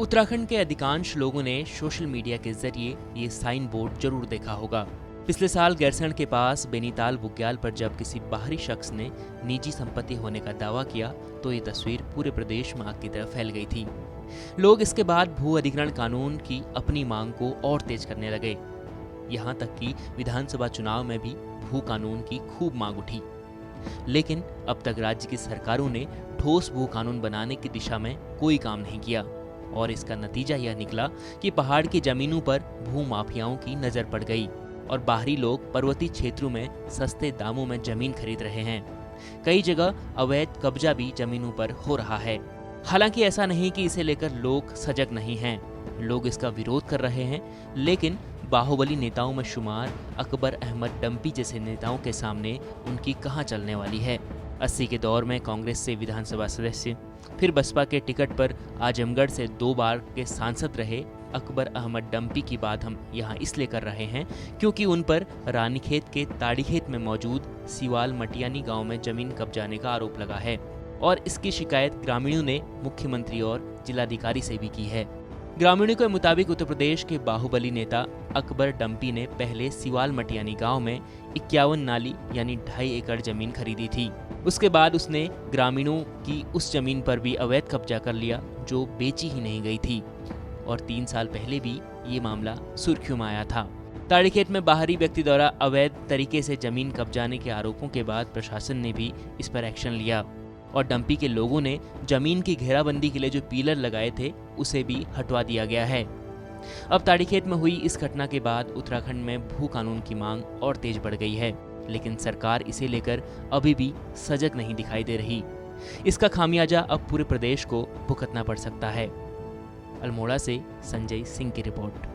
उत्तराखंड के अधिकांश लोगों ने सोशल मीडिया के जरिए ये साइन बोर्ड जरूर देखा होगा। पिछले साल गैरसैंण के पास बेनीताल बुग्याल पर जब किसी बाहरी शख्स ने निजी संपत्ति होने का दावा किया तो ये तस्वीर पूरे प्रदेश में आग की तरह फैल गई थी। लोग इसके बाद भू अधिग्रहण कानून की अपनी मांग को और तेज करने लगे। यहाँ तक कि विधानसभा चुनाव में भी भू कानून की खूब मांग उठी। लेकिन अब तक राज्य की सरकारों ने ठोस भू कानून बनाने की दिशा में कोई काम नहीं किया और इसका नतीजा यह निकला कि पहाड़ की जमीनों पर भू माफियाओं की नजर पड़ गई और बाहरी लोग पर्वतीय क्षेत्रों में सस्ते दामों में जमीन खरीद रहे हैं। कई जगह अवैध कब्जा भी जमीनों पर हो रहा है। हालांकि ऐसा नहीं कि इसे लेकर लोग सजग नहीं हैं, लोग इसका विरोध कर रहे हैं, लेकिन बाहुबली नेताओं में शुमार अकबर अहमद डंपी जैसे नेताओं के सामने उनकी कहां चलने वाली है। 80 के दौर में कांग्रेस से विधानसभा सदस्य, फिर बसपा के टिकट पर आजमगढ़ से 2 बार के सांसद रहे अकबर अहमद डंपी की बात हम यहाँ इसलिए कर रहे हैं क्योंकि उन पर रानीखेत के ताड़ीखेत में मौजूद सिवाल मटियानी गांव में जमीन कब्जाने का आरोप लगा है और इसकी शिकायत ग्रामीणों ने मुख्यमंत्री और जिलाधिकारी से भी की है। ग्रामीणों के मुताबिक उत्तर प्रदेश के बाहुबली नेता अकबर डंपी ने पहले सिवाल मटियानी गांव में 51 नाली यानी 2.5 एकड़ जमीन खरीदी थी। उसके बाद उसने ग्रामीणों की उस जमीन पर भी अवैध कब्जा कर लिया जो बेची ही नहीं गई थी और 3 साल पहले भी ये मामला सुर्खियों में आया था। ताड़ीखेत में बाहरी व्यक्ति द्वारा अवैध तरीके से जमीन कब्जाने के आरोपों के बाद प्रशासन ने भी इस पर एक्शन लिया और डंपी के लोगों ने जमीन की घेराबंदी के लिए जो पिलर लगाए थे उसे भी हटवा दिया गया है। अब ताड़ीखेत में हुई इस घटना के बाद उत्तराखंड में भू कानून की मांग और तेज बढ़ गई है, लेकिन सरकार इसे लेकर अभी भी सजग नहीं दिखाई दे रही। इसका खामियाजा अब पूरे प्रदेश को भुगतना पड़ सकता है। अल्मोड़ा से संजय सिंह की रिपोर्ट।